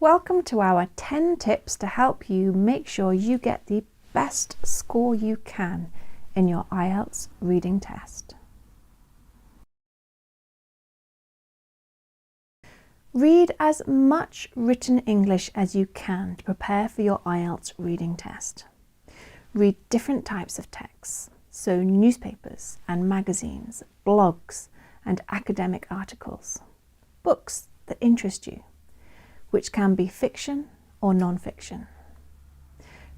Welcome to our 10 tips to help you make sure you get the best score you can in your IELTS reading test. Read as much written English as you can to prepare for your IELTS reading test. Read different types of texts, so newspapers and magazines, blogs and academic articles, books that interest you, which can be fiction or non-fiction.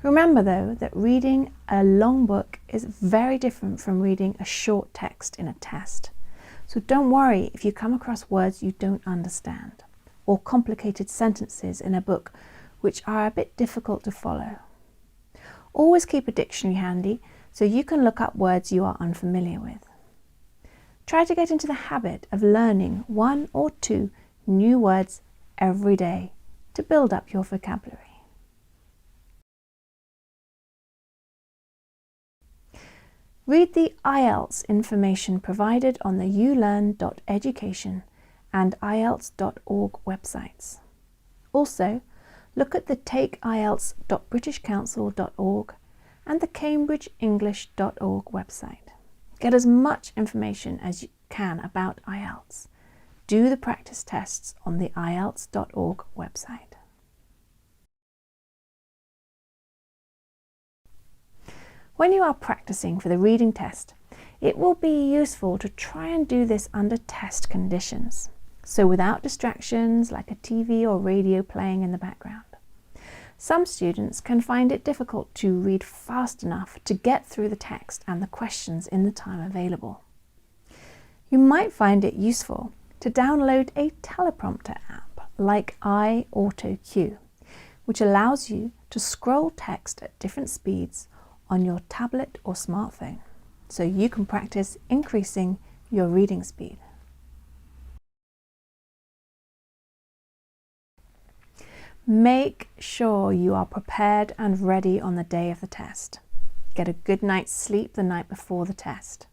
Remember though that reading a long book is very different from reading a short text in a test. So don't worry if you come across words you don't understand or complicated sentences in a book which are a bit difficult to follow. Always keep a dictionary handy so you can look up words you are unfamiliar with. Try to get into the habit of learning 1 or 2 new words every day to build up your vocabulary. Read the IELTS information provided on the ulearn.education and IELTS.org websites. Also, look at the takeielts.britishcouncil.org and the cambridgeenglish.org website. Get as much information as you can about IELTS. Do the practice tests on the IELTS.org website. When you are practicing for the reading test, it will be useful to try and do this under test conditions, so without distractions like a TV or radio playing in the background. Some students can find it difficult to read fast enough to get through the text and the questions in the time available. You might find it useful to download a teleprompter app like iAutoCue, which allows you to scroll text at different speeds on your tablet or smartphone, so you can practice increasing your reading speed. Make sure you are prepared and ready on the day of the test. Get a good night's sleep the night before the test.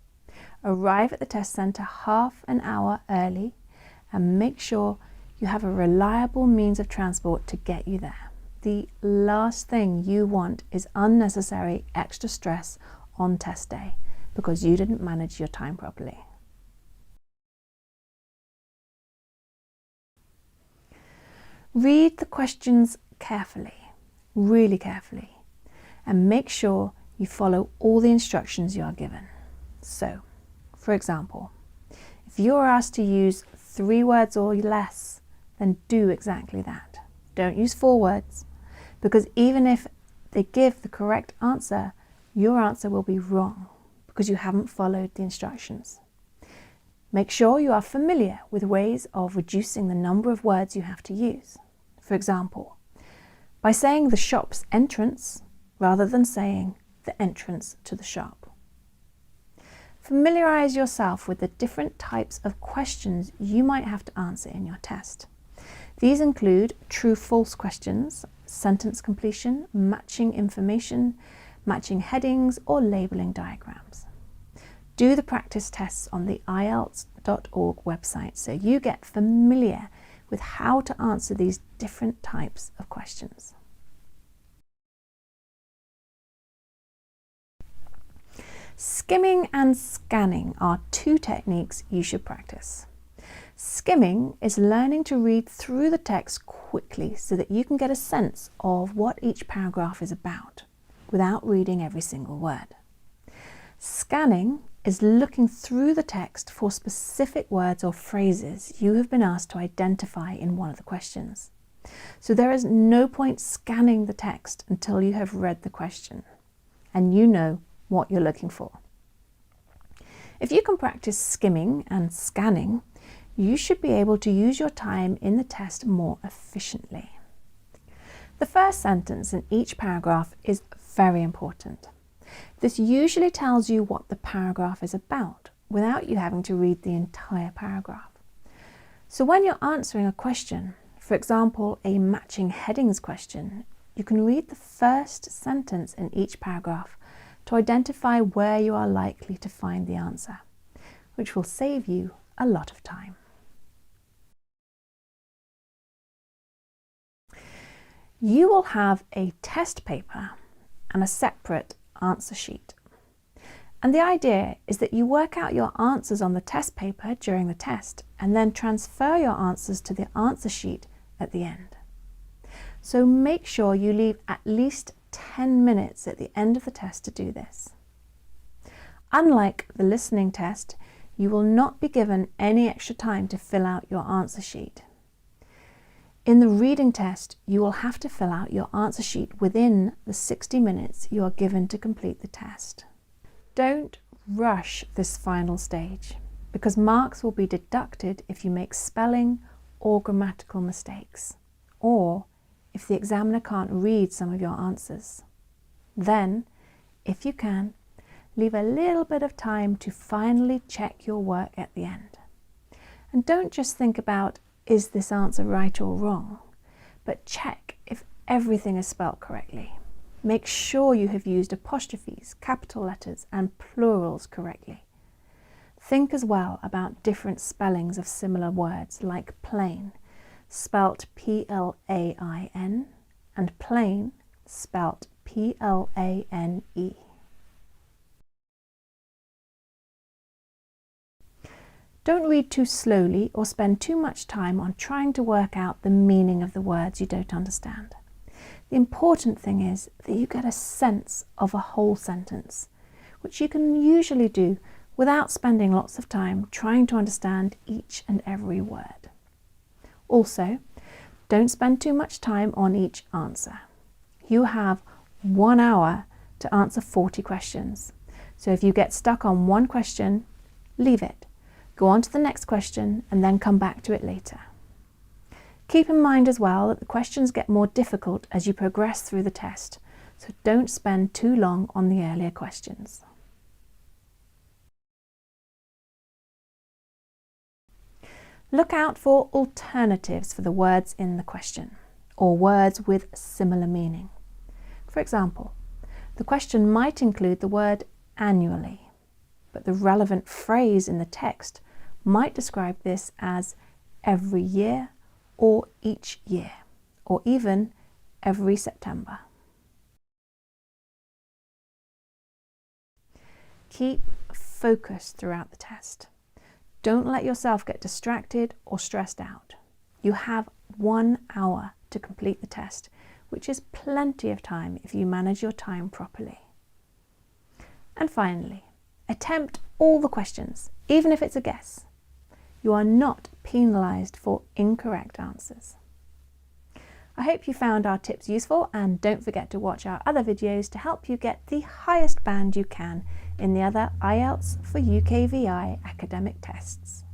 Arrive at the test centre half an hour early and make sure you have a reliable means of transport to get you there. The last thing you want is unnecessary extra stress on test day because you didn't manage your time properly. Read the questions carefully, really carefully, and make sure you follow all the instructions you are given. So, for example, if you are asked to use 3 words or less, then do exactly that. Don't use 4 words, because even if they give the correct answer, your answer will be wrong because you haven't followed the instructions. Make sure you are familiar with ways of reducing the number of words you have to use. For example, by saying the shop's entrance rather than saying the entrance to the shop. Familiarize yourself with the different types of questions you might have to answer in your test. These include true-false questions, sentence completion, matching information, matching headings, or labeling diagrams. Do the practice tests on the IELTS.org website so you get familiar with how to answer these different types of questions. Skimming and scanning are 2 techniques you should practice. Skimming is learning to read through the text quickly so that you can get a sense of what each paragraph is about without reading every single word. Scanning is looking through the text for specific words or phrases you have been asked to identify in one of the questions. So there is no point scanning the text until you have read the question and you know what you're looking for. If you can practice skimming and scanning, you should be able to use your time in the test more efficiently. The first sentence in each paragraph is very important. This usually tells you what the paragraph is about without you having to read the entire paragraph. So when you're answering a question, for example, a matching headings question, you can read the first sentence in each paragraph to identify where you are likely to find the answer, which will save you a lot of time. You will have a test paper and a separate answer sheet. And the idea is that you work out your answers on the test paper during the test and then transfer your answers to the answer sheet at the end. So make sure you leave at least 10 minutes at the end of the test to do this. Unlike the listening test, you will not be given any extra time to fill out your answer sheet. In the reading test, you will have to fill out your answer sheet within the 60 minutes you are given to complete the test. Don't rush this final stage, because marks will be deducted if you make spelling or grammatical mistakes, or if the examiner can't read some of your answers. Then, if you can, leave a little bit of time to finally check your work at the end. And don't just think about, is this answer right or wrong? But check if everything is spelt correctly. Make sure you have used apostrophes, capital letters and plurals correctly. Think as well about different spellings of similar words like plain, spelt P-L-A-I-N, and plain, spelt P-L-A-N-E. Don't read too slowly or spend too much time on trying to work out the meaning of the words you don't understand. The important thing is that you get a sense of a whole sentence, which you can usually do without spending lots of time trying to understand each and every word. Also, don't spend too much time on each answer. You have 1 hour to answer 40 questions. So if you get stuck on one question, leave it. Go on to the next question and then come back to it later. Keep in mind as well that the questions get more difficult as you progress through the test, so don't spend too long on the earlier questions. Look out for alternatives for the words in the question, or words with similar meaning. For example, the question might include the word annually, but the relevant phrase in the text might describe this as every year or each year, or even every September. Keep focused throughout the test. Don't let yourself get distracted or stressed out. You have 1 hour to complete the test, which is plenty of time if you manage your time properly. And finally, attempt all the questions, even if it's a guess. You are not penalised for incorrect answers. I hope you found our tips useful, and don't forget to watch our other videos to help you get the highest band you can in the other IELTS for UKVI academic tests.